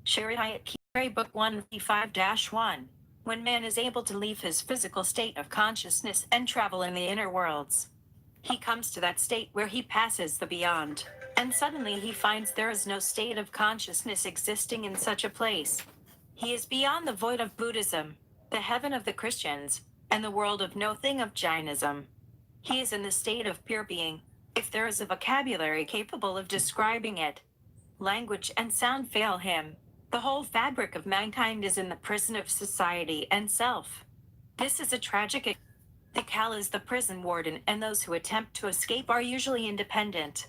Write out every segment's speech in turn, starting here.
Shariyat-Ki-Huray Book 1 V5-1. When man is able to leave his physical state of consciousness and travel in the inner worlds, he comes to that state where he passes the beyond, and suddenly he finds there is no state of consciousness existing in such a place. He is beyond the void of Buddhism, the heaven of the Christians, and the world of no thing of Jainism. He is in the state of pure being, if there is a vocabulary capable of describing it. Language and sound fail him. The whole fabric of mankind is in the prison of society and self. This is a tragic. The Kal is the prison warden, and those who attempt to escape are usually independent.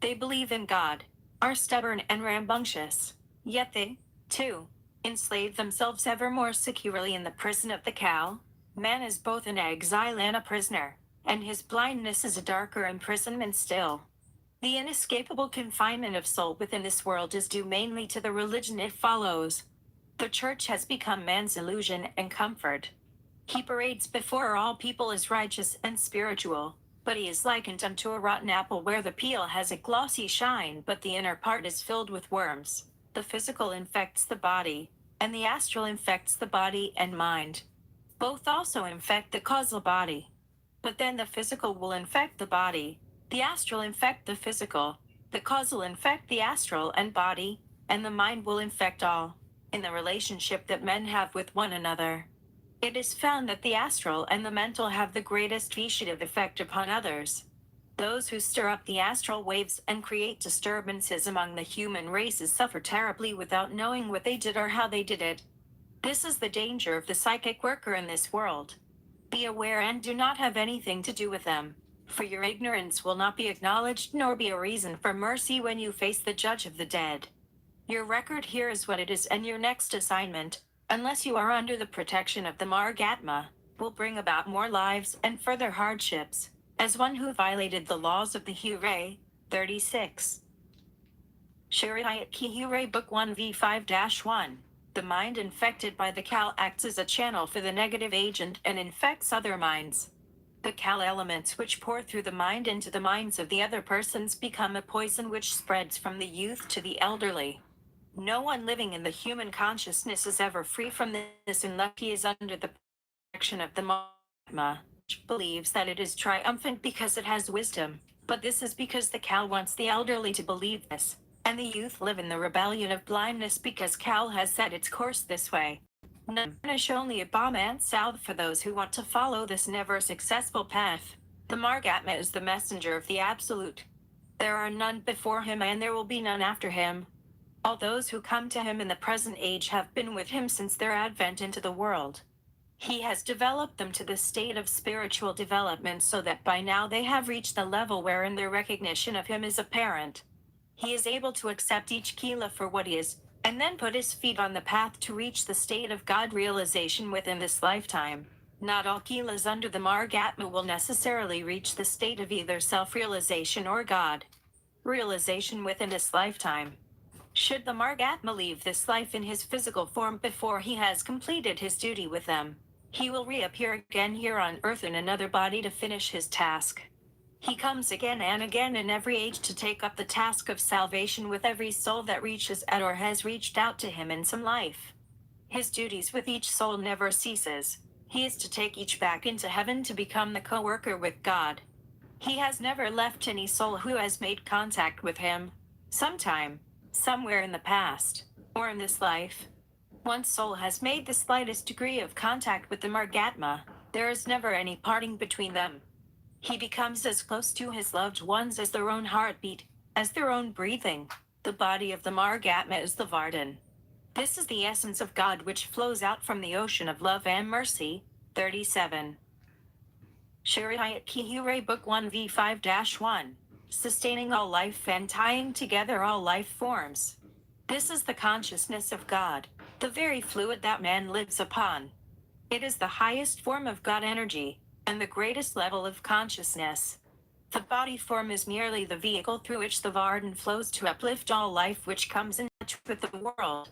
They believe in God, are stubborn and rambunctious, yet they, too, enslave themselves ever more securely in the prison of the Kal. Man is both an exile and a prisoner, and his blindness is a darker imprisonment still. The inescapable confinement of soul within this world is due mainly to the religion it follows. The church has become man's illusion and comfort. He parades before all people as righteous and spiritual, but he is likened unto a rotten apple where the peel has a glossy shine but the inner part is filled with worms. The physical infects the body, and the astral infects the body and mind. Both also infect the causal body. But then the physical will infect the body, the astral infect the physical, the causal infect the astral and body, and the mind will infect all, in the relationship that men have with one another. It is found that the astral and the mental have the greatest vitiative effect upon others. Those who stir up the astral waves and create disturbances among the human races suffer terribly without knowing what they did or how they did it. This is the danger of the psychic worker in this world. Be aware and do not have anything to do with them, for your ignorance will not be acknowledged nor be a reason for mercy when you face the judge of the dead. Your record here is what it is, and your next assignment, unless you are under the protection of the Margatma, will bring about more lives and further hardships, as one who violated the laws of the Huray. 36. Shariyat-Ki-Huray Book 1 V5-1. The mind infected by the Kal acts as a channel for the negative agent and infects other minds. The Kal elements which pour through the mind into the minds of the other persons become a poison which spreads from the youth to the elderly. No one living in the human consciousness is ever free from this unless he is under the protection of the Mahatma, which believes that it is triumphant because it has wisdom. But this is because the Kal wants the elderly to believe this, and the youth live in the rebellion of blindness because Kal has set its course this way. None is only a bomb and salve for those who want to follow this never successful path. The Margatma is the messenger of the Absolute. There are none before him and there will be none after him. All those who come to him in the present age have been with him since their advent into the world. He has developed them to the state of spiritual development so that by now they have reached the level wherein their recognition of him is apparent. He is able to accept each Kila for what he is, and then put his feet on the path to reach the state of God realization within this lifetime. Not all Kilas under the Margatma will necessarily reach the state of either self-realization or God realization within this lifetime. Should the Margatma leave this life in his physical form before he has completed his duty with them, he will reappear again here on earth in another body to finish his task. He comes again and again in every age to take up the task of salvation with every soul that reaches out or has reached out to him in some life. His duties with each soul never ceases. He is to take each back into heaven to become the co-worker with God. He has never left any soul who has made contact with him, sometime, somewhere in the past, or in this life. Once soul has made the slightest degree of contact with the Margatma, there is never any parting between them. He becomes as close to his loved ones as their own heartbeat, as their own breathing. The body of the Margatma is the Vardhan. This is the essence of God which flows out from the ocean of love and mercy. 37. Shariyat-Ki-Huray Book 1 V5-1. Sustaining all life and tying together all life forms. This is the consciousness of God, the very fluid that man lives upon. It is the highest form of God energy, and the greatest level of consciousness. The body form is merely the vehicle through which the Vardhan flows to uplift all life which comes in touch with the world.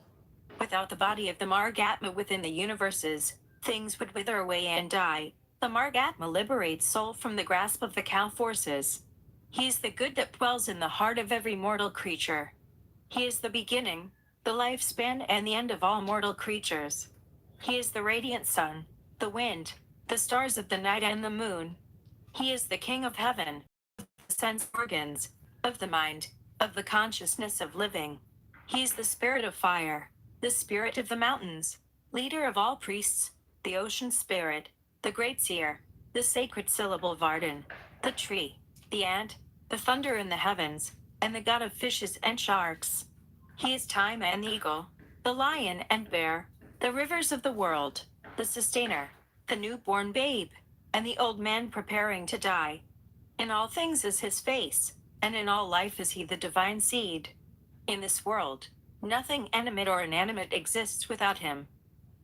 Without the body of the Margatma within the universes, things would wither away and die. The Margatma liberates soul from the grasp of the Kal forces. He is the good that dwells in the heart of every mortal creature. He is the beginning, the lifespan and the end of all mortal creatures. He is the radiant sun, the wind, the stars of the night and the moon. He is the king of heaven, of the sense organs, of the mind, of the consciousness of living. He is the spirit of fire, the spirit of the mountains, leader of all priests, the ocean spirit, the great seer, the sacred syllable Varden, the tree, the ant, the thunder in the heavens, and the god of fishes and sharks. He is time and the eagle, the lion and bear, the rivers of the world, the sustainer, the newborn babe, and the old man preparing to die. In all things is his face, and in all life is he the divine seed. In this world, nothing animate or inanimate exists without him.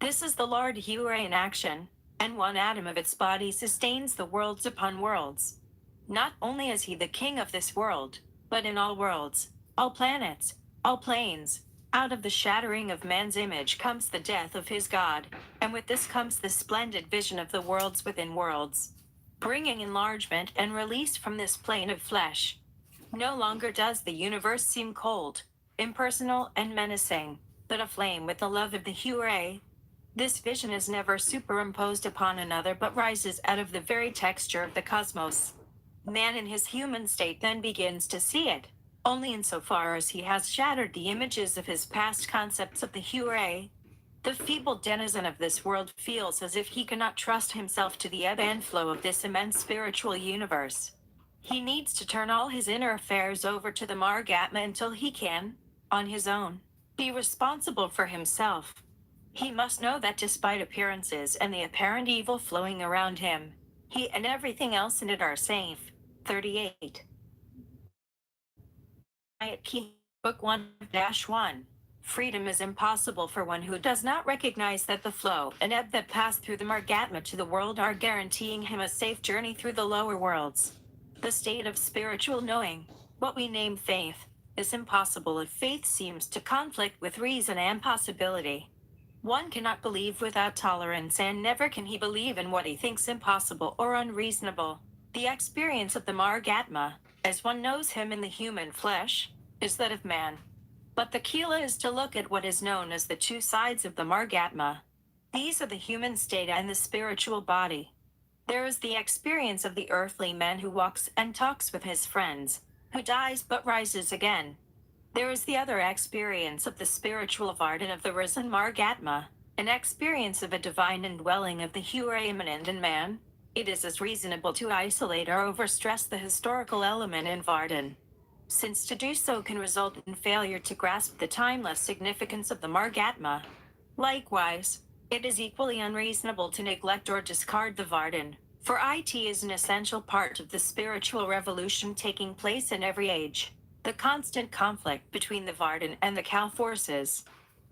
This is the Shariyat-Ki-Huray in action, and one atom of its body sustains the worlds upon worlds. Not only is he the king of this world, but in all worlds, all planets, all planes, out of the shattering of man's image comes the death of his God, and with this comes the splendid vision of the worlds within worlds, bringing enlargement and release from this plane of flesh. No longer does the universe seem cold, impersonal, and menacing, but aflame with the love of the Huray. This vision is never superimposed upon another but rises out of the very texture of the cosmos. Man in his human state then begins to see it, only insofar as he has shattered the images of his past concepts of the Huray. The feeble denizen of this world feels as if he cannot trust himself to the ebb and flow of this immense spiritual universe. He needs to turn all his inner affairs over to the Margatma until he can, on his own, be responsible for himself. He must know that despite appearances and the apparent evil flowing around him, he and everything else in it are safe. 38. Shariyat-Ki, Book 1-1. Freedom is impossible for one who does not recognize that the flow and ebb that pass through the Margatma to the world are guaranteeing him a safe journey through the lower worlds. The state of spiritual knowing, what we name faith, is impossible if faith seems to conflict with reason and possibility. One cannot believe without tolerance, and never can he believe in what he thinks impossible or unreasonable. The experience of the Margatma, as one knows him in the human flesh, is that of man. But the Kila is to look at what is known as the two sides of the Margatma. These are the human state and the spiritual body. There is the experience of the earthly man who walks and talks with his friends, who dies but rises again. There is the other experience of the spiritual Varden of the risen Margatma, an experience of a divine indwelling of the Huray immanent in man. It is as reasonable to isolate or overstress the historical element in Varden, since to do so can result in failure to grasp the timeless significance of the Margatma. Likewise, it is equally unreasonable to neglect or discard the Varden, for it is an essential part of the spiritual revolution taking place in every age. The constant conflict between the Varden and the Kal forces.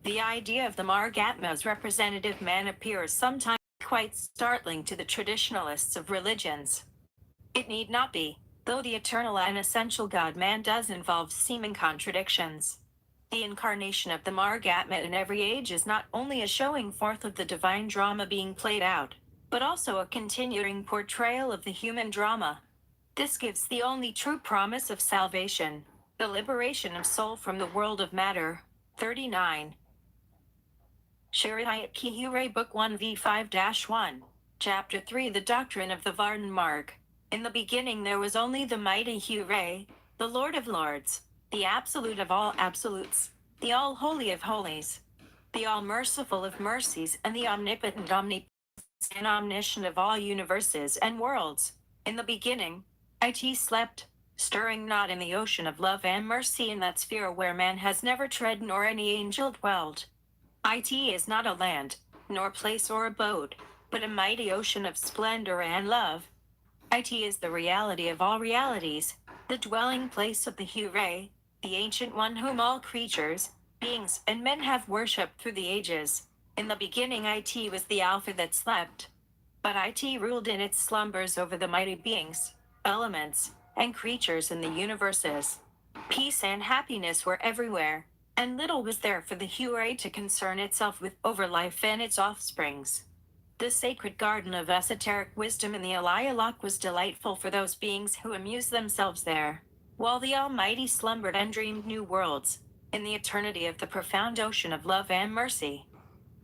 The idea of the Margatma as representative man appears sometimes quite startling to the traditionalists of religions. It need not be, though the eternal and essential God-man does involve seeming contradictions. The incarnation of the Margatma in every age is not only a showing forth of the divine drama being played out, but also a continuing portrayal of the human drama. This gives the only true promise of salvation, the liberation of soul from the world of matter. 39. Shariyat-Ki-Huray, Book 1v5-1. Chapter 3, The Doctrine of the Varden Marg. In the beginning there was only the mighty Huray, the Lord of Lords, the Absolute of all absolutes, the All-Holy of Holies, the All-Merciful of mercies, and the Omnipotent, Omnipotent, and Omniscient of all universes and worlds. In the beginning, it slept, stirring not in the ocean of love and mercy in that sphere where man has never tread nor any angel dwelled. It is not a land, nor place or abode, but a mighty ocean of splendor and love. It is the reality of all realities, the dwelling place of the Huray, the ancient one whom all creatures, beings, and men have worshipped through the ages. In the beginning it was the Alpha that slept. But it ruled in its slumbers over the mighty beings, elements, and creatures in the universes. Peace and happiness were everywhere, and little was there for the Huray to concern itself with over life and its offsprings. The sacred garden of esoteric wisdom in the Alayalak was delightful for those beings who amused themselves there, while the Almighty slumbered and dreamed new worlds. in the eternity of the profound ocean of love and mercy.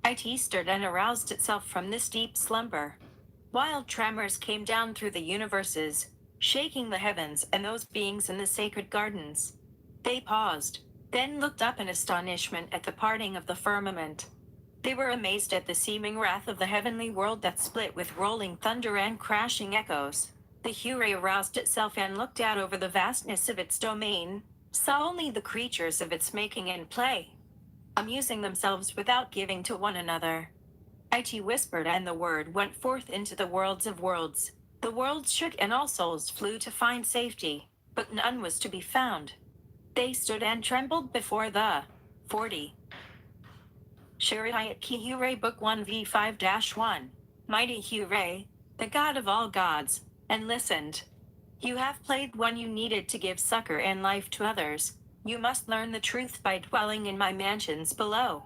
It stirred and aroused itself from this deep slumber. Wild tremors came down through the universes, shaking the heavens and those beings in the sacred gardens. They paused, then looked up in astonishment at the parting of the firmament. They were amazed at the seeming wrath of the heavenly world that split with rolling thunder and crashing echoes. The Huray aroused itself and looked out over the vastness of its domain, saw only the creatures of its making and play, amusing themselves without giving to one another. It whispered, and the word went forth into the worlds of worlds. The worlds shook and all souls flew to find safety, but none was to be found. They stood and trembled before the 40. Shariyat-Ki-Huray Book 1 v5-1. Mighty Huray, the god of all gods, and listened. You have played when you needed to give succor and life to others. You must learn the truth by dwelling in my mansions below,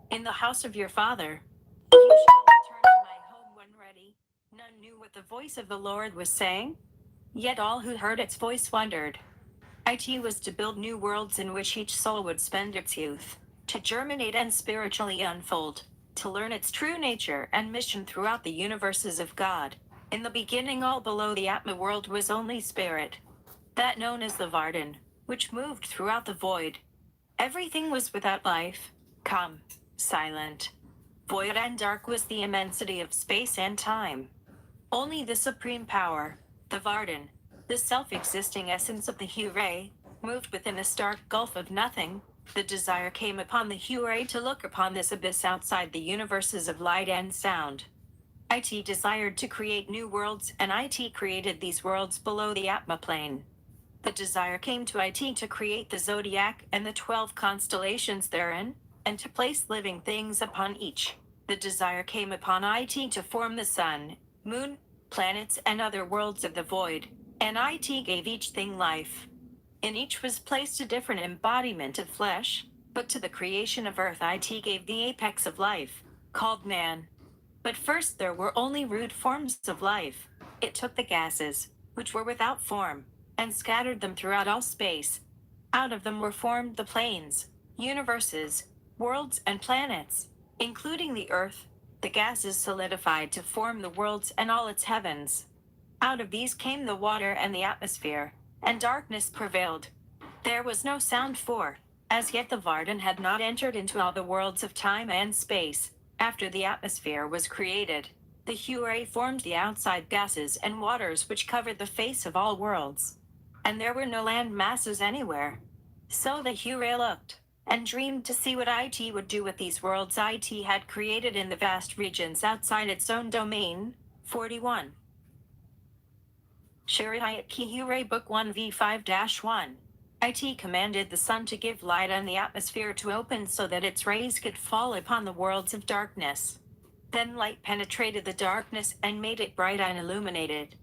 in the house of your father. You shall return to my home when ready. None knew what the voice of the Lord was saying, yet all who heard its voice wondered. It was to build new worlds in which each soul would spend its youth, to germinate and spiritually unfold, to learn its true nature and mission throughout the universes of God. In the beginning, all below the Atma world was only spirit, that known as the Vardan, which moved throughout the void. Everything was without life, calm, silent. Void and dark was the immensity of space and time. Only the supreme power, the Vardan, the self-existing essence of the Huray, moved within a stark gulf of nothing. The desire came upon the Huray to look upon this abyss outside the universes of light and sound. It desired to create new worlds, and it created these worlds below the Atma plane. The desire came to it to create the zodiac and the 12 constellations therein, and to place living things upon each. The desire came upon it to form the sun, moon, planets, and other worlds of the void, and it gave each thing life. In each was placed a different embodiment of flesh, but to the creation of earth it gave the apex of life, called man. But first there were only rude forms of life. It took the gases, which were without form, and scattered them throughout all space. Out of them were formed the planes, universes, worlds, and planets, including the earth. The gases solidified to form the worlds and all its heavens. Out of these came the water and the atmosphere, and darkness prevailed. There was no sound, for, as yet the Vardan had not entered into all the worlds of time and space. After the atmosphere was created, the Huray formed the outside gases and waters which covered the face of all worlds. And there were no land masses anywhere. So the Huray looked, and dreamed to see what it would do with these worlds it had created in the vast regions outside its own domain. 41. Shariyat-Ki-Huray Book 1 v5-1. It commanded the sun to give light and the atmosphere to open so that its rays could fall upon the worlds of darkness. Then light penetrated the darkness and made it bright and illuminated.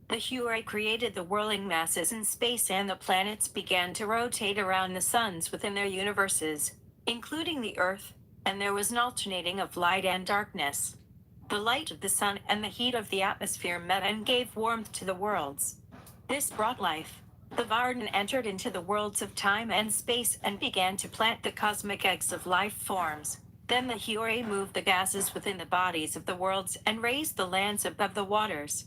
The Huray created the whirling masses in space, and the planets began to rotate around the suns within their universes, including the Earth, and there was an alternating of light and darkness. The light of the sun and the heat of the atmosphere met and gave warmth to the worlds. This brought life. The Vardan entered into the worlds of time and space and began to plant the cosmic eggs of life forms. Then the Huray moved the gases within the bodies of the worlds and raised the lands above the waters.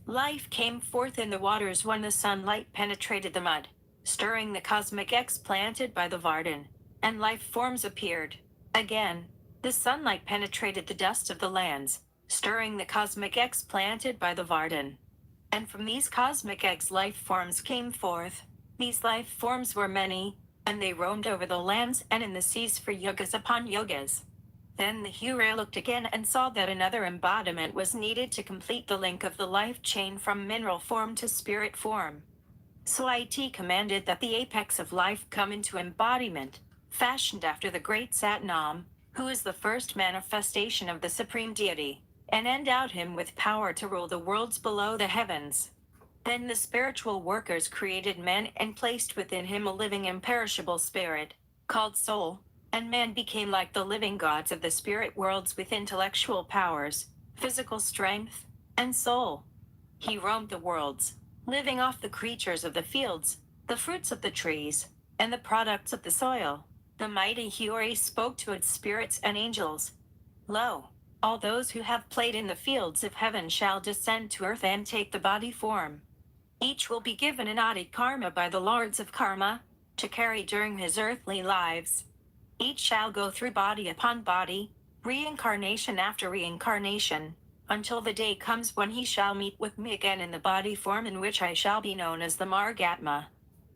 Life came forth in the waters when the sunlight penetrated the mud, stirring the cosmic eggs planted by the Vardan, and life forms appeared. Again, the sunlight penetrated the dust of the lands, stirring the cosmic eggs planted by the Vardan. And from these cosmic eggs life forms came forth. These life forms were many, and they roamed over the lands and in the seas for yugas upon yugas. Then the Huray looked again and saw that another embodiment was needed to complete the link of the life chain from mineral form to spirit form. So it commanded that the apex of life come into embodiment, fashioned after the great Satnam, who is the first manifestation of the Supreme Deity, and endowed him with power to rule the worlds below the heavens. Then the spiritual workers created man and placed within him a living imperishable spirit, called soul, and man became like the living gods of the spirit worlds with intellectual powers, physical strength, and soul. He roamed the worlds, living off the creatures of the fields, the fruits of the trees, and the products of the soil. The mighty Huray spoke to its spirits and angels. Lo, all those who have played in the fields of heaven shall descend to earth and take the body form. Each will be given an adi karma by the lords of karma, to carry during his earthly lives. Each shall go through body upon body, reincarnation after reincarnation, until the day comes when he shall meet with me again in the body form in which I shall be known as the Margatma.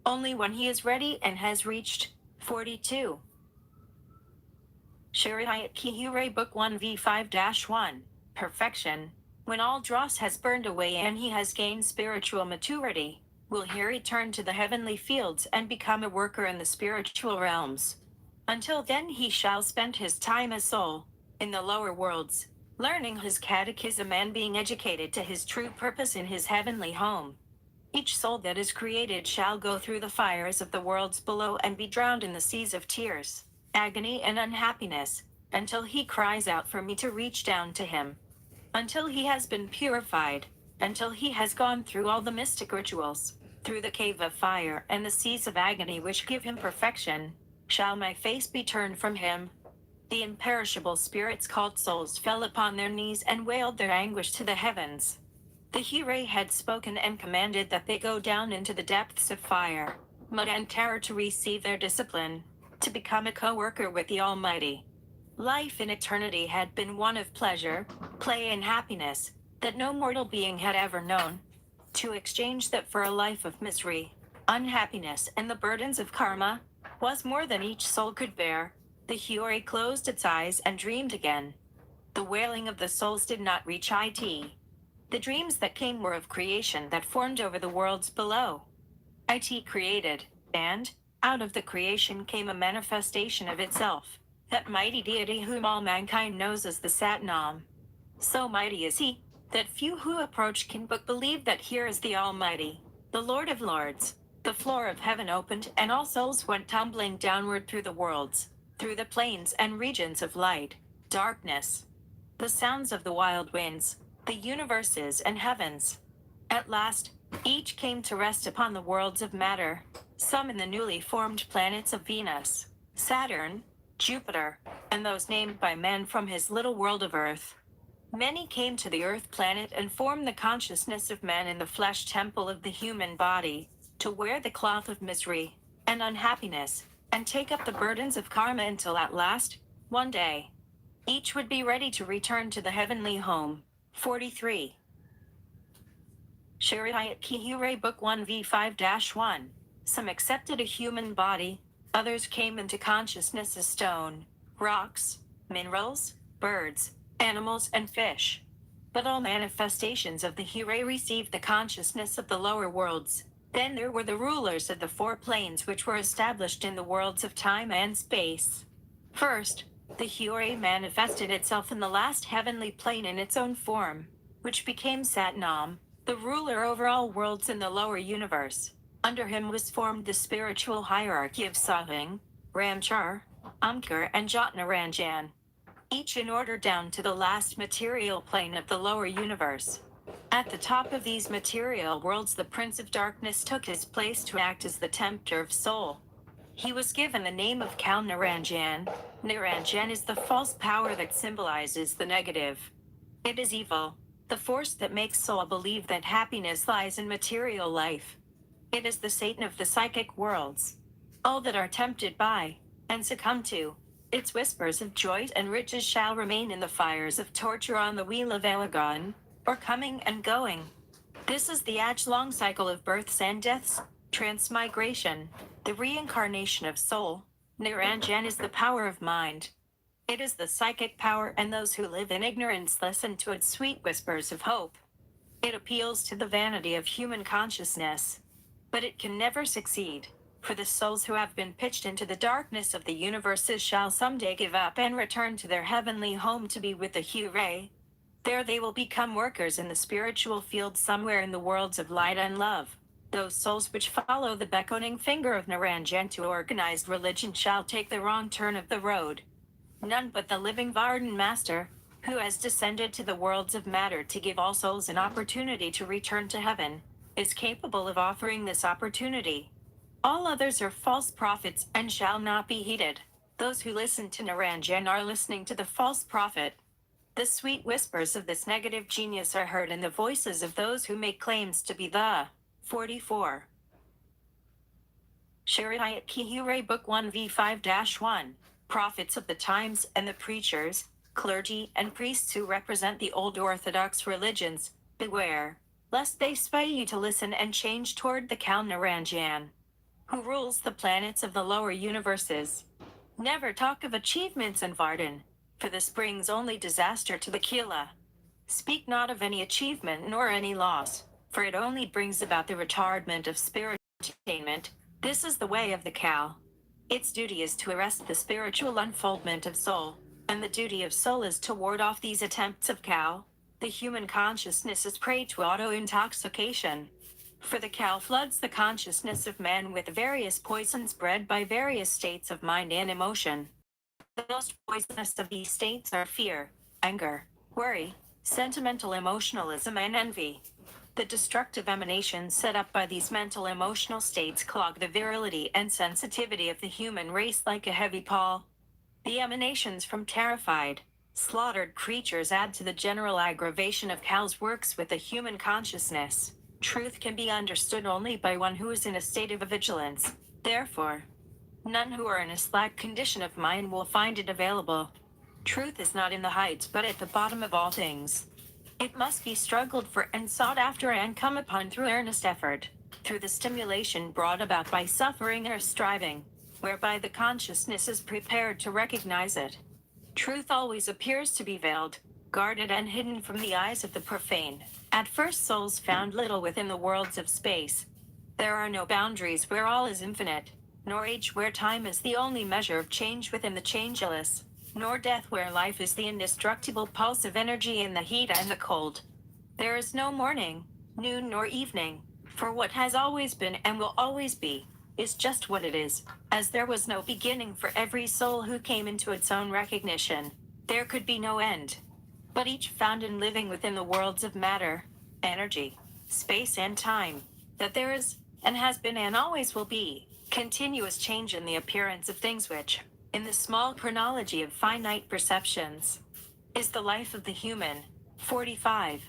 Only when he is ready and has reached 42. Shariyat-Ki-Huray Book 1v5-1, Perfection. When all dross has burned away and he has gained spiritual maturity, will he return to the heavenly fields and become a worker in the spiritual realms. Until then he shall spend his time as soul, in the lower worlds, learning his catechism and being educated to his true purpose in his heavenly home. Each soul that is created shall go through the fires of the worlds below and be drowned in the seas of tears, agony and unhappiness, until he cries out for me to reach down to him. Until he has been purified, until he has gone through all the mystic rituals, through the cave of fire and the seas of agony which give him perfection, shall my face be turned from him. The imperishable spirits called souls fell upon their knees and wailed their anguish to the heavens. The Huray had spoken and commanded that they go down into the depths of fire, mud and terror to receive their discipline, to become a co-worker with the Almighty. Life in eternity had been one of pleasure, play and happiness, that no mortal being had ever known. To exchange that for a life of misery, unhappiness and the burdens of karma, was more than each soul could bear. The Huray closed its eyes and dreamed again. The wailing of the souls did not reach it. The dreams that came were of creation that formed over the worlds below. It created, and, out of the creation came a manifestation of itself, that mighty deity whom all mankind knows as the Satnam. So mighty is he, that few who approach can but believe that here is the Almighty, the Lord of Lords. The floor of heaven opened and all souls went tumbling downward through the worlds, through the plains and regions of light, darkness, the sounds of the wild winds, the universes and heavens. At last, each came to rest upon the worlds of matter, some in the newly formed planets of Venus, Saturn, Jupiter, and those named by man from his little world of Earth. Many came to the Earth planet and formed the consciousness of man in the flesh temple of the human body, to wear the cloth of misery and unhappiness, and take up the burdens of karma until at last, one day, each would be ready to return to the heavenly home. 43. Shariyat-Ki-Huray Book 1v5-1. Some accepted a human body, others came into consciousness as stone, rocks, minerals, birds, animals and fish. But all manifestations of the Huray received the consciousness of the lower worlds. Then there were the rulers of the four planes which were established in the worlds of time and space. First, the Huray manifested itself in the last heavenly plane in its own form, which became Satnam, the ruler over all worlds in the lower universe. Under him was formed the spiritual hierarchy of Sahing, Ramchar, Amkar and Jotnaranjan, each in order down to the last material plane of the lower universe. At the top of these material worlds the Prince of Darkness took his place to act as the tempter of soul. He was given the name of Kal Naranjan. Naranjan is the false power that symbolizes the negative. It is evil, the force that makes soul believe that happiness lies in material life. It is the Satan of the psychic worlds. All that are tempted by, and succumb to, its whispers of joy and riches shall remain in the fires of torture on the wheel of Elagon, or coming and going. This is the age-long cycle of births and deaths, transmigration, the reincarnation of soul. Naranjan is the power of mind. It is the psychic power, and those who live in ignorance listen to its sweet whispers of hope. It appeals to the vanity of human consciousness. But it can never succeed, for the souls who have been pitched into the darkness of the universes shall someday give up and return to their heavenly home to be with the Huray. There they will become workers in the spiritual field somewhere in the worlds of light and love. Those souls which follow the beckoning finger of Naranjan to organized religion shall take the wrong turn of the road. None but the living Vardan Master, who has descended to the worlds of matter to give all souls an opportunity to return to heaven, is capable of offering this opportunity. All others are false prophets and shall not be heeded. Those who listen to Naranjan are listening to the false prophet. The sweet whispers of this negative genius are heard in the voices of those who make claims to be the 44. Shariyat-Ki-Huray Book 1v5-1. Prophets of the times and the preachers, clergy, and priests who represent the old orthodox religions, beware, lest they sway you to listen and change toward the Kal Naranjan, who rules the planets of the lower universes. Never talk of achievements in Vardhan, for this brings only disaster to the Kila. Speak not of any achievement nor any loss, for it only brings about the retardment of spiritual attainment. This is the way of the cow. Its duty is to arrest the spiritual unfoldment of soul, and the duty of soul is to ward off these attempts of cow. The human consciousness is prey to auto-intoxication. For the cow floods the consciousness of man with various poisons bred by various states of mind and emotion. The most poisonous of these states are fear, anger, worry, sentimental emotionalism, and envy. The destructive emanations set up by these mental emotional states clog the virility and sensitivity of the human race like a heavy pall. The emanations from terrified, slaughtered creatures add to the general aggravation of cows works with the human consciousness. Truth can be understood only by one who is in a state of vigilance. Therefore, none who are in a slack condition of mind will find it available. Truth is not in the heights but at the bottom of all things. It must be struggled for and sought after and come upon through earnest effort, through the stimulation brought about by suffering or striving, whereby the consciousness is prepared to recognize it. Truth always appears to be veiled, guarded and hidden from the eyes of the profane. At first souls found little within the worlds of space. There are no boundaries where all is infinite, nor age where time is the only measure of change within the changeless, nor death where life is the indestructible pulse of energy in the heat and the cold. There is no morning, noon, nor evening, for what has always been and will always be, is just what it is, as there was no beginning for every soul who came into its own recognition. There could be no end. But each found in living within the worlds of matter, energy, space and time, that there is, and has been and always will be, continuous change in the appearance of things which, in the small chronology of finite perceptions, is the life of the human. 45.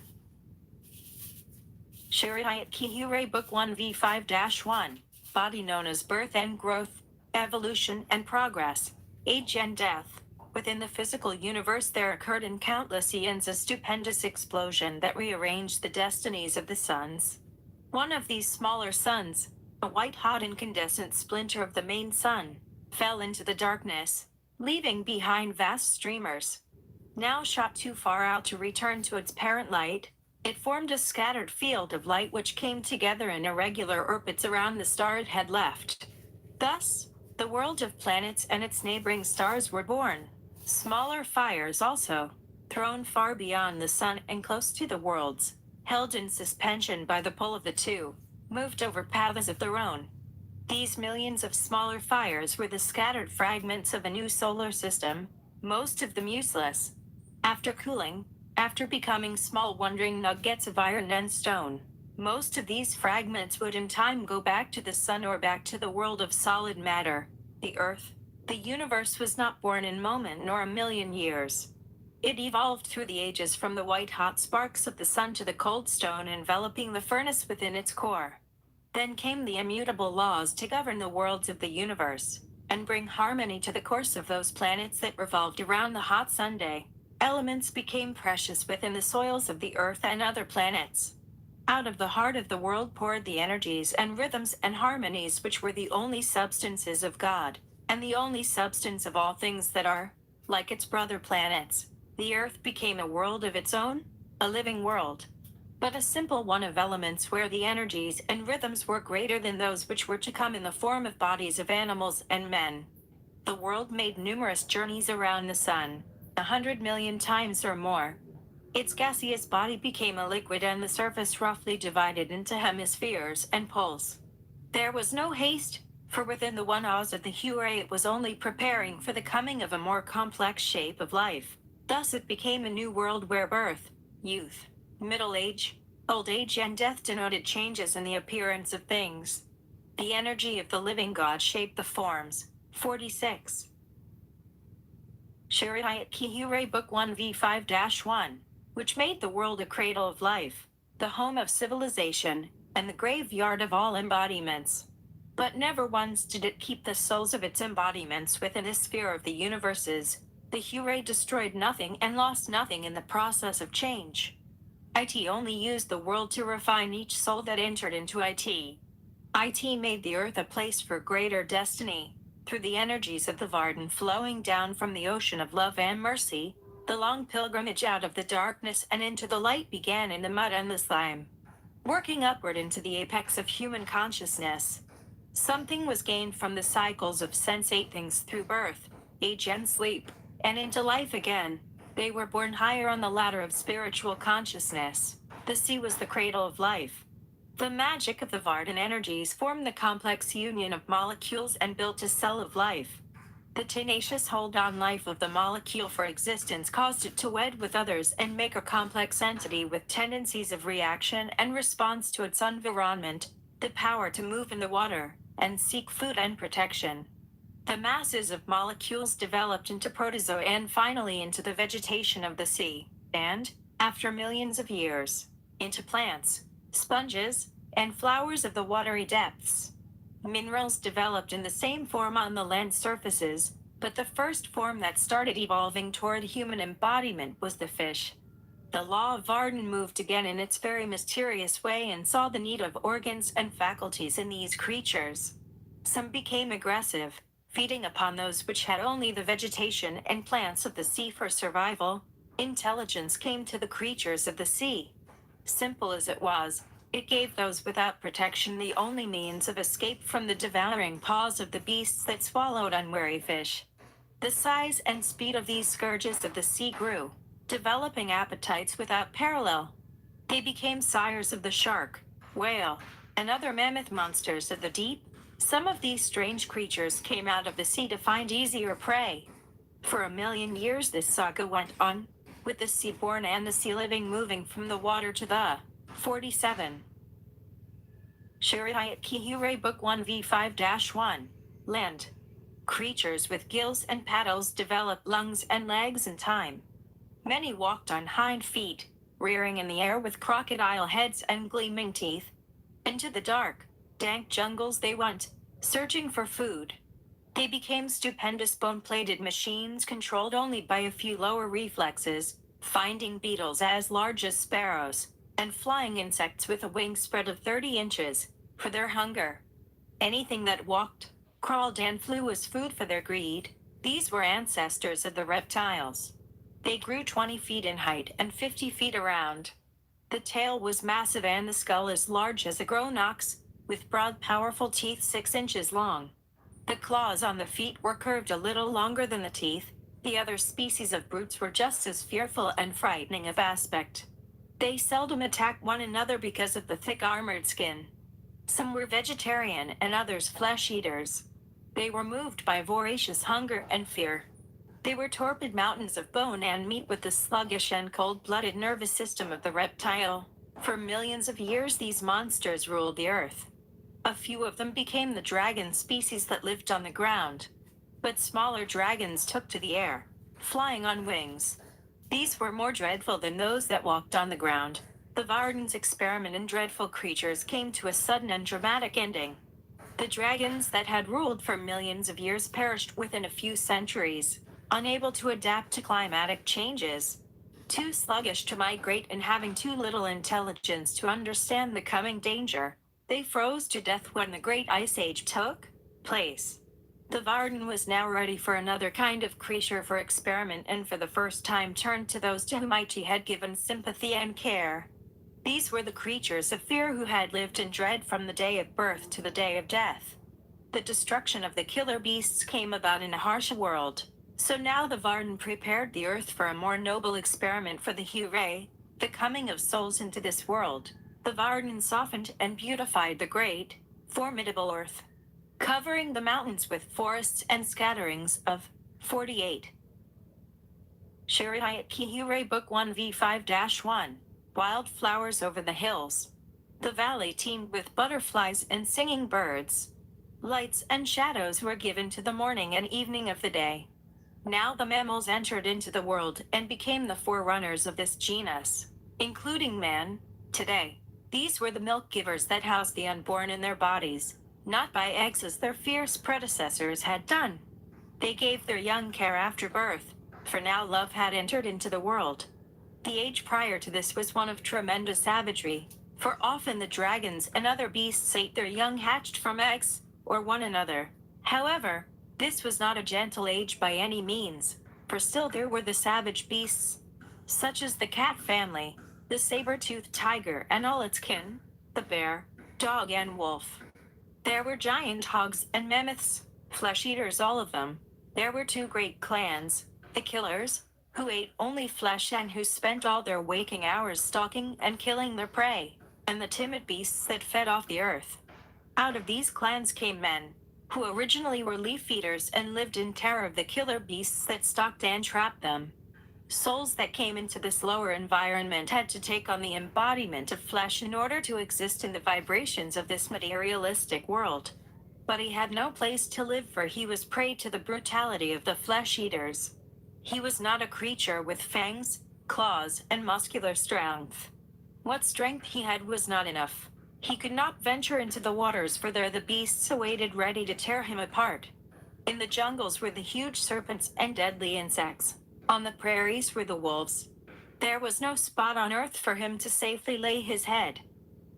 Shariyat-Ki-Huray Book 1v5-1. Body known as birth and growth, evolution and progress, age and death. Within the physical universe there occurred in countless eons a stupendous explosion that rearranged the destinies of the suns. One of these smaller suns, a white-hot incandescent splinter of the main sun, fell into the darkness, leaving behind vast streamers. Now shot too far out to return to its parent light, it formed a scattered field of light which came together in irregular orbits around the star it had left. Thus, the world of planets and its neighboring stars were born. Smaller fires also, thrown far beyond the sun and close to the worlds, held in suspension by the pull of the two, moved over paths of their own. These millions of smaller fires were the scattered fragments of a new solar system, most of them useless. After cooling, after becoming small wandering nuggets of iron and stone, most of these fragments would in time go back to the sun or back to the world of solid matter, the Earth. The universe was not born in a moment nor a million years. It evolved through the ages from the white-hot sparks of the sun to the cold stone enveloping the furnace within its core. Then came the immutable laws to govern the worlds of the universe, and bring harmony to the course of those planets that revolved around the hot Sunday. Elements became precious within the soils of the Earth and other planets. Out of the heart of the world poured the energies and rhythms and harmonies which were the only substances of God, and the only substance of all things that are, like its brother planets. The Earth became a world of its own, a living world, but a simple one of elements where the energies and rhythms were greater than those which were to come in the form of bodies of animals and men. The world made numerous journeys around the sun, 100 million times or more. Its gaseous body became a liquid and the surface roughly divided into hemispheres and poles. There was no haste, for within the one oz of the Huray it was only preparing for the coming of a more complex shape of life. Thus it became a new world where birth, youth, middle age, old age and death denoted changes in the appearance of things. The energy of the living God shaped the forms. 46. Shariyat-Ki-Huray Book 1v5-1, which made the world a cradle of life, the home of civilization, and the graveyard of all embodiments. But never once did it keep the souls of its embodiments within the sphere of the universes. The Huray destroyed nothing and lost nothing in the process of change. IT only used the world to refine each soul that entered into IT. IT made the earth a place for greater destiny. Through the energies of the Varden flowing down from the ocean of love and mercy, the long pilgrimage out of the darkness and into the light began in the mud and the slime. Working upward into the apex of human consciousness, something was gained from the cycles of sensate things through birth, age and sleep, and into life again. They were born higher on the ladder of spiritual consciousness. The sea was the cradle of life. The magic of the Varden energies formed the complex union of molecules and built a cell of life. The tenacious hold-on life of the molecule for existence caused it to wed with others and make a complex entity with tendencies of reaction and response to its environment, the power to move in the water, and seek food and protection. The masses of molecules developed into protozoa and finally into the vegetation of the sea, and, after millions of years, into plants, sponges, and flowers of the watery depths. Minerals developed in the same form on the land surfaces, but the first form that started evolving toward human embodiment was the fish. The law of Varden moved again in its very mysterious way and saw the need of organs and faculties in these creatures. Some became aggressive, feeding upon those which had only the vegetation and plants of the sea for survival. Intelligence came to the creatures of the sea. Simple as it was, it gave those without protection the only means of escape from the devouring paws of the beasts that swallowed unwary fish. The size and speed of these scourges of the sea grew, developing appetites without parallel. They became sires of the shark, whale, and other mammoth monsters of the deep. Some of these strange creatures came out of the sea to find easier prey. For 1,000,000 years this saga went on, with the sea-born and the sea-living moving from the water to the 47. Shariyat-Ki-Huray Book 1v5-1, Land. Creatures with gills and paddles developed lungs and legs in time. Many walked on hind feet, rearing in the air with crocodile heads and gleaming teeth. Into the dark, dank jungles they went, searching for food. They became stupendous bone-plated machines controlled only by a few lower reflexes, finding beetles as large as sparrows, and flying insects with a wingspread of 30 inches, for their hunger. Anything that walked, crawled and flew was food for their greed. These were ancestors of the reptiles. They grew 20 feet in height and 50 feet around. The tail was massive and the skull as large as a grown ox, with broad powerful teeth 6 inches long. The claws on the feet were curved a little longer than the teeth. The other species of brutes were just as fearful and frightening of aspect. They seldom attacked one another because of the thick armored skin. Some were vegetarian and others flesh-eaters. They were moved by voracious hunger and fear. They were torpid mountains of bone and meat with the sluggish and cold-blooded nervous system of the reptile. For millions of years these monsters ruled the earth. A few of them became the dragon species that lived on the ground. But smaller dragons took to the air, flying on wings. These were more dreadful than those that walked on the ground. The Varden's experiment in dreadful creatures came to a sudden and dramatic ending. The dragons that had ruled for millions of years perished within a few centuries, unable to adapt to climatic changes. Too sluggish to migrate and having too little intelligence to understand the coming danger, they froze to death when the Great Ice Age took place. The Varden was now ready for another kind of creature for experiment and for the first time turned to those to whom IT had given sympathy and care. These were the creatures of fear who had lived in dread from the day of birth to the day of death. The destruction of the killer beasts came about in a harsh world. So now the Varden prepared the earth for a more noble experiment for the Huray, the coming of souls into this world. The Varden softened and beautified the great, formidable earth, covering the mountains with forests and scatterings of 48. Shariyat-Ki-Huray Book 1v5-1, Wildflowers over the hills. The valley teemed with butterflies and singing birds. Lights and shadows were given to the morning and evening of the day. Now the mammals entered into the world and became the forerunners of this genus, including man. Today, these were the milk givers that housed the unborn in their bodies, not by eggs as their fierce predecessors had done. They gave their young care after birth, for now love had entered into the world. The age prior to this was one of tremendous savagery, for often the dragons and other beasts ate their young hatched from eggs, or one another. However, this was not a gentle age by any means, for still there were the savage beasts, such as the cat family, the saber-toothed tiger and all its kin, the bear, dog and wolf. There were giant hogs and mammoths, flesh-eaters all of them. There were two great clans, the killers, who ate only flesh and who spent all their waking hours stalking and killing their prey, and the timid beasts that fed off the earth. Out of these clans came men, who originally were leaf eaters and lived in terror of the killer beasts that stalked and trapped them. Souls that came into this lower environment had to take on the embodiment of flesh in order to exist in the vibrations of this materialistic world. But he had no place to live, for he was prey to the brutality of the flesh eaters. He was not a creature with fangs, claws, and muscular strength. What strength he had was not enough. He could not venture into the waters, for there the beasts awaited ready to tear him apart. In the jungles were the huge serpents and deadly insects. On the prairies were the wolves. There was no spot on earth for him to safely lay his head.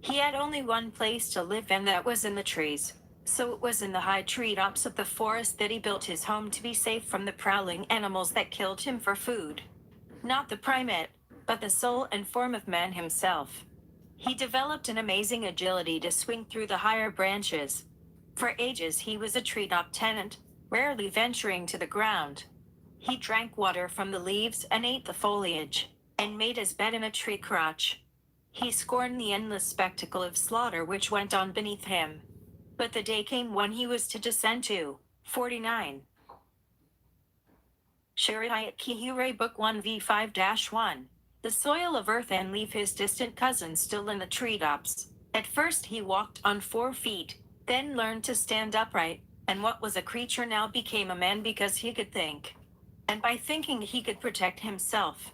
He had only one place to live, and that was in the trees. So it was in the high treetops of the forest that he built his home to be safe from the prowling animals that killed him for food. Not the primate, but the soul and form of man himself. He developed an amazing agility to swing through the higher branches. For ages he was a treetop tenant, rarely venturing to the ground. He drank water from the leaves and ate the foliage, and made his bed in a tree crotch. He scorned the endless spectacle of slaughter which went on beneath him. But the day came when he was to descend to 49. Shariyat-Ki-Huray Book 1v5-1. The soil of earth, and leave his distant cousin still in the treetops. At first he walked on 4 feet, then learned to stand upright, and what was a creature now became a man because he could think. And by thinking he could protect himself.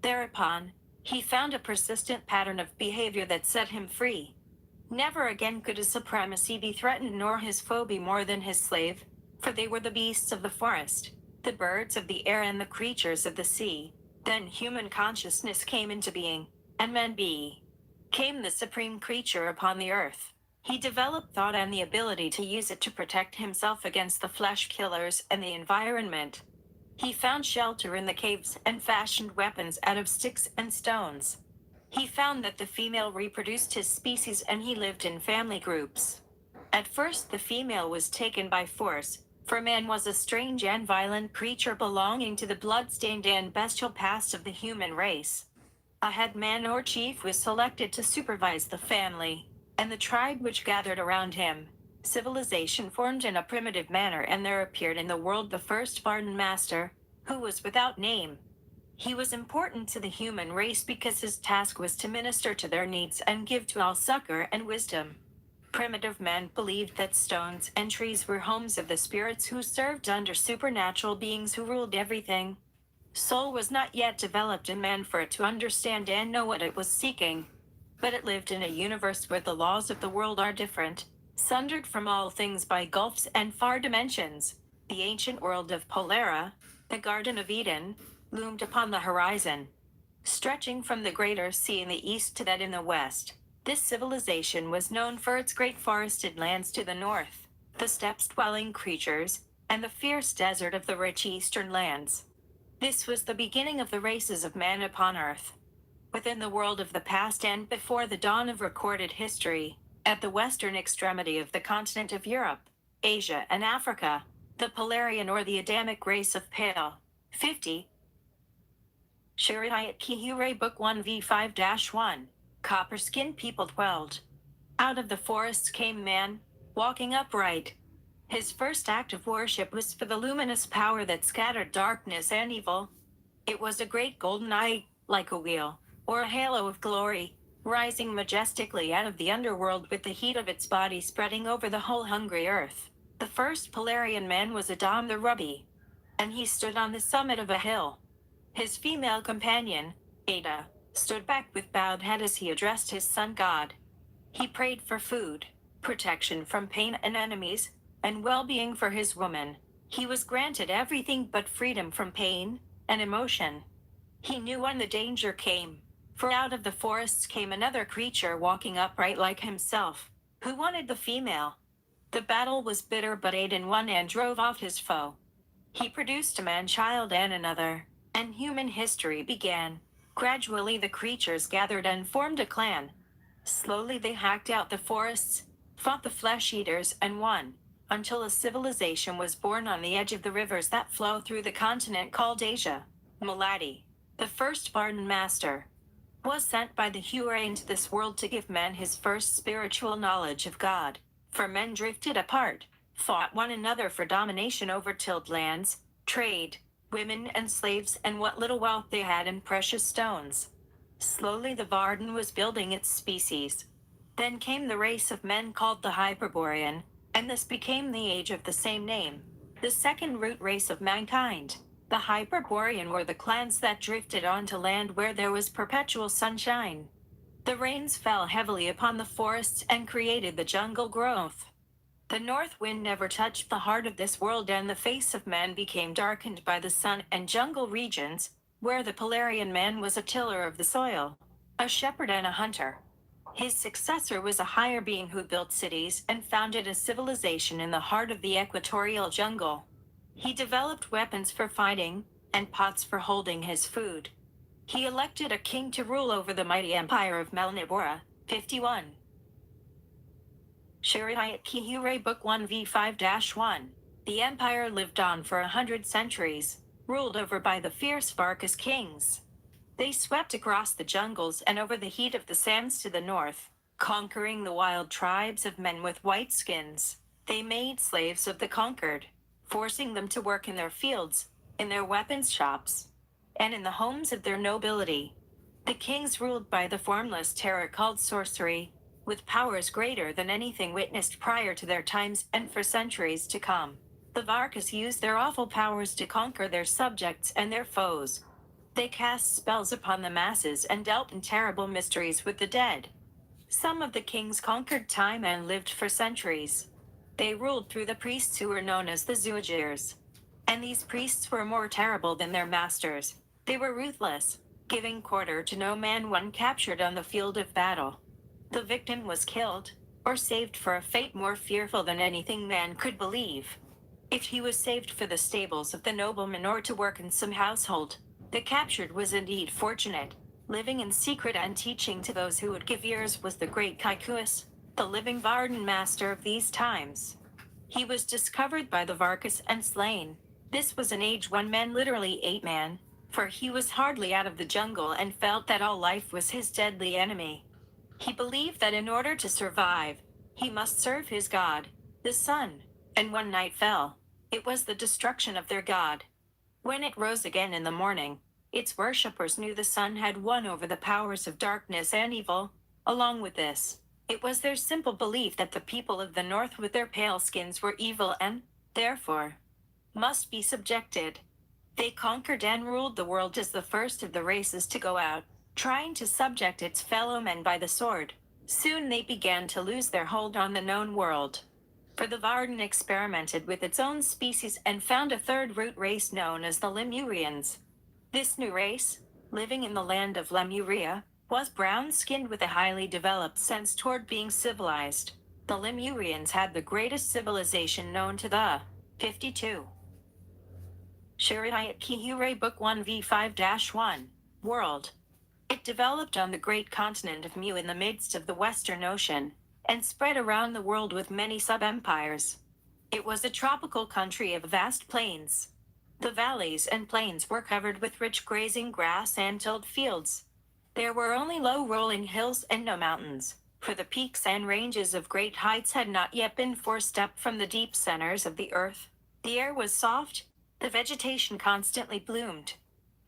Thereupon, he found a persistent pattern of behavior that set him free. Never again could his supremacy be threatened, nor his foe be more than his slave, for they were the beasts of the forest, the birds of the air and the creatures of the sea. Then human consciousness came into being, and man became the supreme creature upon the earth. He developed thought and the ability to use it to protect himself against the flesh killers and the environment. He found shelter in the caves and fashioned weapons out of sticks and stones. He found that the female reproduced his species, and he lived in family groups. At first the female was taken by force, for man was a strange and violent creature belonging to the blood-stained and bestial past of the human race. A head man or chief was selected to supervise the family, and the tribe which gathered around him. Civilization formed in a primitive manner, and there appeared in the world the first Varden master, who was without name. He was important to the human race because his task was to minister to their needs and give to all succor and wisdom. Primitive men believed that stones and trees were homes of the spirits who served under supernatural beings who ruled everything. Soul was not yet developed in man for it to understand and know what it was seeking. But it lived in a universe where the laws of the world are different, sundered from all things by gulfs and far dimensions. The ancient world of Polera, the Garden of Eden, loomed upon the horizon, stretching from the greater sea in the east to that in the west. This civilization was known for its great forested lands to the north, the steppes-dwelling creatures, and the fierce desert of the rich eastern lands. This was the beginning of the races of man upon earth. Within the world of the past and before the dawn of recorded history, at the western extremity of the continent of Europe, Asia, and Africa, the Polarian or the Adamic race of Pale 50. Shariyat-Ki-Huray Book 1v5-1. Copper-skinned people dwelled. Out of the forests came man, walking upright. His first act of worship was for the luminous power that scattered darkness and evil. It was a great golden eye, like a wheel, or a halo of glory, rising majestically out of the underworld with the heat of its body spreading over the whole hungry earth. The first Polarian man was Adam the Ruby. and he stood on the summit of a hill. His female companion, Ada, stood back with bowed head as he addressed his sun god. He prayed for food, protection from pain and enemies, and well-being for his woman. He was granted everything but freedom from pain and emotion. He knew when the danger came, for out of the forests came another creature walking upright like himself, who wanted the female. The battle was bitter, but Aiden won and drove off his foe. He produced a man-child and another, and human history began. Gradually the creatures gathered and formed a clan. Slowly they hacked out the forests, fought the flesh-eaters, and won, until a civilization was born on the edge of the rivers that flow through the continent called Asia. Maladi, the first Varden master, was sent by the Huray into this world to give men his first spiritual knowledge of God. For men drifted apart, fought one another for domination over tilled lands, trade, women and slaves, and what little wealth they had in precious stones. Slowly the Varden was building its species. Then came the race of men called the Hyperborean, and this became the age of the same name, the second root race of mankind. The Hyperborean were the clans that drifted onto land where there was perpetual sunshine. The rains fell heavily upon the forests and created the jungle growth. The north wind never touched the heart of this world, and the face of man became darkened by the sun and jungle regions, where the Polarian man was a tiller of the soil, a shepherd and a hunter. His successor was a higher being who built cities and founded a civilization in the heart of the equatorial jungle. He developed weapons for fighting, and pots for holding his food. He elected a king to rule over the mighty empire of Melnibora. 51. Shariyat-Ki-Huray Book 1v5-1. The empire lived on for 100 centuries, ruled over by the fierce Varkas kings. They swept across the jungles and over the heat of the sands to the north, conquering the wild tribes of men with white skins. They made slaves of the conquered, forcing them to work in their fields, in their weapons shops, and in the homes of their nobility. The kings ruled by the formless terror called sorcery, with powers greater than anything witnessed prior to their times and for centuries to come. The Varkas used their awful powers to conquer their subjects and their foes. They cast spells upon the masses and dealt in terrible mysteries with the dead. Some of the kings conquered time and lived for centuries. They ruled through the priests who were known as the Zuajirs. And these priests were more terrible than their masters. They were ruthless, giving quarter to no man when captured on the field of battle. The victim was killed, or saved for a fate more fearful than anything man could believe. If he was saved for the stables of the nobleman or to work in some household, the captured was indeed fortunate. Living in secret and teaching to those who would give ears was the great Kaikuus, the living Varden master of these times. He was discovered by the Varkas and slain. This was an age when men literally ate man, for he was hardly out of the jungle and felt that all life was his deadly enemy. He believed that in order to survive, he must serve his god, the sun, and when night fell, it was the destruction of their god. When it rose again in the morning, its worshippers knew the sun had won over the powers of darkness and evil. Along with this, it was their simple belief that the people of the north with their pale skins were evil and, therefore, must be subjected. They conquered and ruled the world as the first of the races to go out, trying to subject its fellow men by the sword. Soon they began to lose their hold on the known world. For the Varden experimented with its own species and found a third root race known as the Lemurians. This new race, living in the land of Lemuria, was brown-skinned with a highly developed sense toward being civilized. The Lemurians had the greatest civilization known to the 52. Shariyat-Ki-Huray Book 1v5-1. World. It developed on the great continent of Mu in the midst of the Western Ocean, and spread around the world with many sub-empires. It was a tropical country of vast plains. The valleys and plains were covered with rich grazing grass and tilled fields. There were only low rolling hills and no mountains, for the peaks and ranges of great heights had not yet been forced up from the deep centers of the earth. The air was soft, the vegetation constantly bloomed,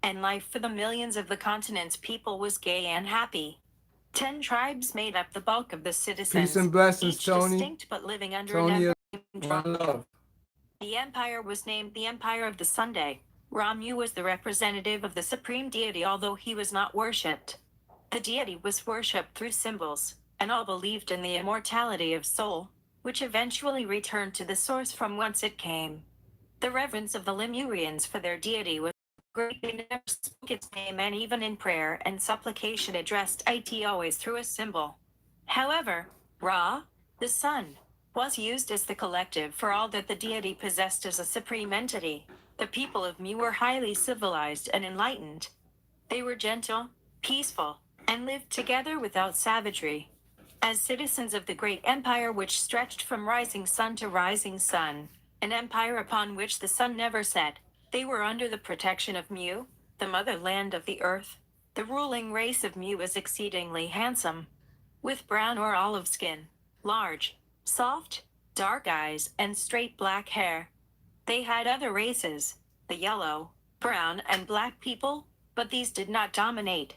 and life for the millions of the continent's people was gay and happy. 10 tribes made up the bulk of the citizens. Peace and blessings, each Tony. distinct but living under Tony, never one love. The empire was named the Empire of the Sunday. Ra-Mu was the representative of the supreme deity, although he was not worshipped. The deity was worshipped through symbols, and all believed in the immortality of soul, which eventually returned to the source from whence it came. The reverence of the Lemurians for their deity was great. They never spoke its name, and even in prayer and supplication addressed it always through a symbol. However, Ra, the sun, was used as the collective for all that the deity possessed as a supreme entity. The people of Mu were highly civilized and enlightened. They were gentle, peaceful, and lived together without savagery. As citizens of the great empire which stretched from rising sun to rising sun, an empire upon which the sun never set, they were under the protection of Mu, the motherland of the earth. The ruling race of Mu was exceedingly handsome, with brown or olive skin, large, soft, dark eyes, and straight black hair. They had other races, the yellow, brown, and black people, but these did not dominate.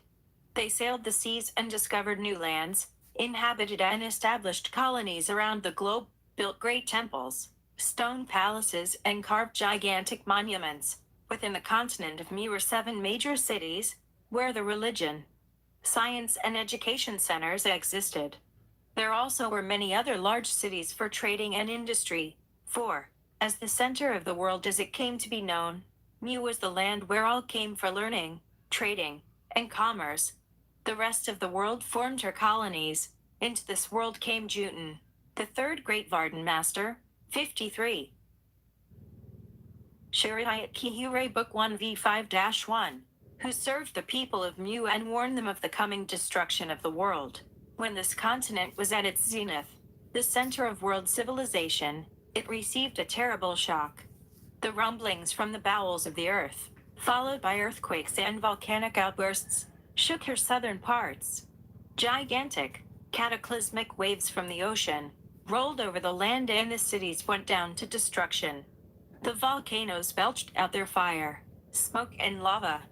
They sailed the seas and discovered new lands, inhabited and established colonies around the globe, built great temples, stone palaces, and carved gigantic monuments. Within the continent of Mu were 7 major cities, where the religion, science, and education centers existed. There also were many other large cities for trading and industry. For, as the center of the world as it came to be known, Mu was the land where all came for learning, trading, and commerce. The rest of the world formed her colonies. Into this world came Juten, the third great Varden master, 53. Shariyat-Ki-Huray Book 1v5-1, who served the people of Mu and warned them of the coming destruction of the world. When this continent was at its zenith, the center of world civilization, it received a terrible shock. The rumblings from the bowels of the earth, followed by earthquakes and volcanic outbursts, shook her southern parts. Gigantic, cataclysmic waves from the ocean rolled over the land, and the cities went down to destruction. The volcanoes belched out their fire, smoke, and lava.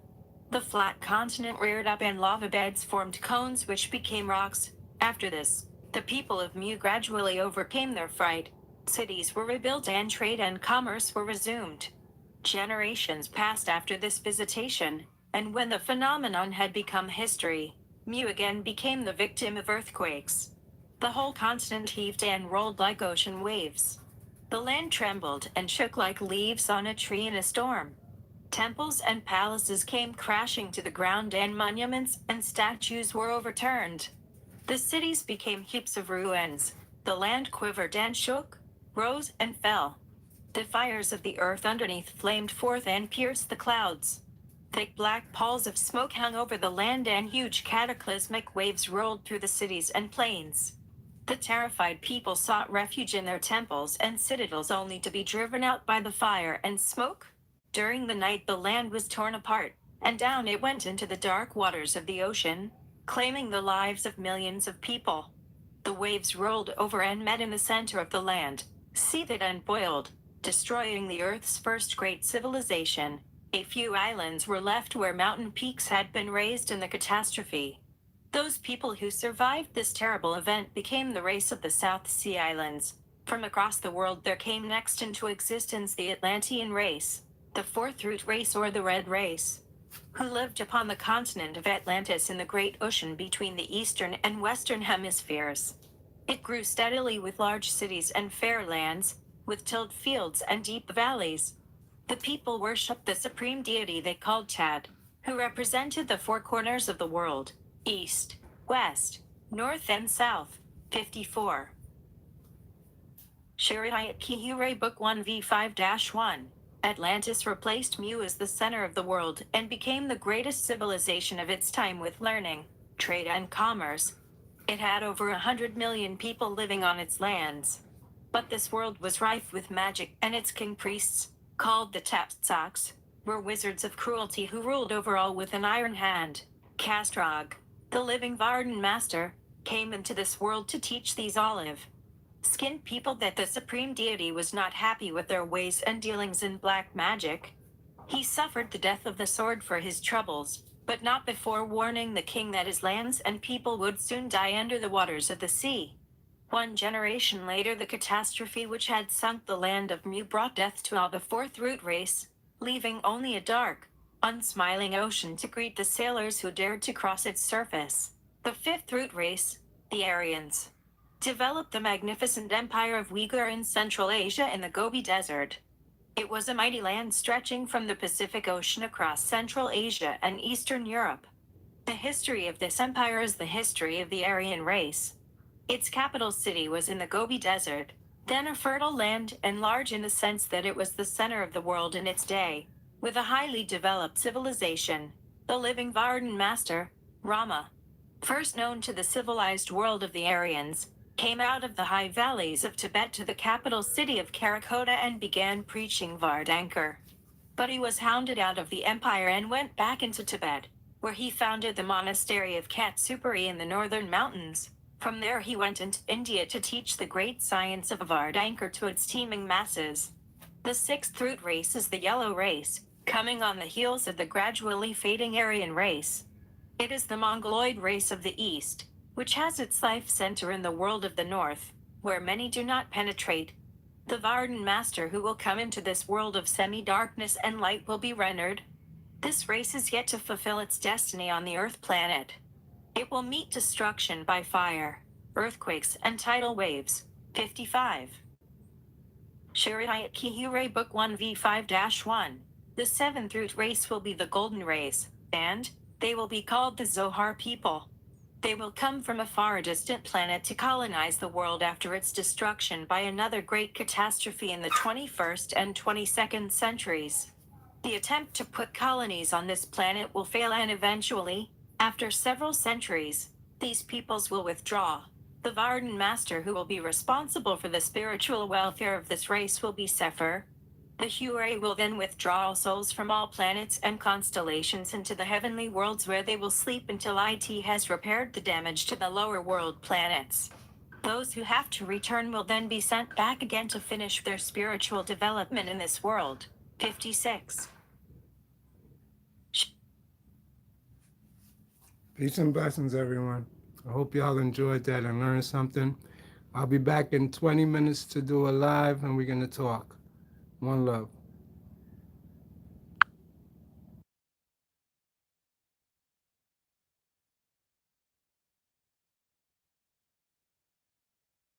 The flat continent reared up, and lava beds formed cones which became rocks. After this, the people of Mu gradually overcame their fright. Cities were rebuilt and trade and commerce were resumed. Generations passed after this visitation, and when the phenomenon had become history, Mu again became the victim of earthquakes. The whole continent heaved and rolled like ocean waves. The land trembled and shook like leaves on a tree in a storm. Temples and palaces came crashing to the ground, and monuments and statues were overturned. The cities became heaps of ruins. The land quivered and shook, rose and fell. The fires of the earth underneath flamed forth and pierced the clouds. Thick black palls of smoke hung over the land, and huge cataclysmic waves rolled through the cities and plains. The terrified people sought refuge in their temples and citadels, only to be driven out by the fire and smoke. During the night the land was torn apart, and down it went into the dark waters of the ocean, claiming the lives of millions of people. The waves rolled over and met in the center of the land, seethed and boiled, destroying the earth's first great civilization. A few islands were left where mountain peaks had been raised in the catastrophe. Those people who survived this terrible event became the race of the South Sea Islands. From across the world there came next into existence the Atlantean race, the fourth root race or the Red race, who lived upon the continent of Atlantis in the great ocean between the eastern and western hemispheres. It grew steadily with large cities and fair lands, with tilled fields and deep valleys. The people worshipped the supreme deity they called Tad, who represented the 4 corners of the world: east, west, north, and south. 54. Shariyat-Ki-Huray Book 1v5-1. Atlantis replaced Mu as the center of the world and became the greatest civilization of its time with learning, trade, and commerce. It had over 100 million people living on its lands. But this world was rife with magic, and its king priests, called the Tapsaks, were wizards of cruelty who ruled over all with an iron hand. Castrog, the living Varden master, came into this world to teach these olive-skinned people that the supreme deity was not happy with their ways and dealings in black magic. He suffered the death of the sword for his troubles, but not before warning the king that his lands and people would soon die under the waters of the sea. One generation later, the catastrophe which had sunk the land of Mu brought death to all the fourth root race, leaving only a dark, unsmiling ocean to greet the sailors who dared to cross its surface. The fifth root race, the Aryans, developed the magnificent empire of Uyghur in Central Asia in the Gobi Desert. It was a mighty land stretching from the Pacific Ocean across Central Asia and Eastern Europe. The history of this empire is the history of the Aryan race. Its capital city was in the Gobi Desert, then a fertile land and large in the sense that it was the center of the world in its day, with a highly developed civilization. The living Vardan master, Rama, first known to the civilized world of the Aryans, came out of the high valleys of Tibet to the capital city of Karakota and began preaching Vardankar. But he was hounded out of the empire and went back into Tibet, where he founded the monastery of Katsupuri in the northern mountains. From there he went into India to teach the great science of Vardankar to its teeming masses. The sixth root race is the yellow race, coming on the heels of the gradually fading Aryan race. It is the Mongoloid race of the East, which has its life center in the world of the North, where many do not penetrate. The Vardan master who will come into this world of semi-darkness and light will be rendered. This race is yet to fulfill its destiny on the Earth planet. It will meet destruction by fire, earthquakes, and tidal waves. 55. Shariyat-Ki-Huray Book 1v5-1. The seventh root race will be the golden race, and they will be called the Zohar people. They will come from a far distant planet to colonize the world after its destruction by another great catastrophe in the 21st and 22nd centuries. The attempt to put colonies on this planet will fail, and eventually, after several centuries, these peoples will withdraw. The Vardan master who will be responsible for the spiritual welfare of this race will be Sefer. The Huray will then withdraw all souls from all planets and constellations into the heavenly worlds, where they will sleep until it has repaired the damage to the lower world planets. Those who have to return will then be sent back again to finish their spiritual development in this world. 56. Peace and blessings, everyone. I hope y'all enjoyed that and learned something. I'll be back in 20 minutes to do a live, and we're going to talk. One love.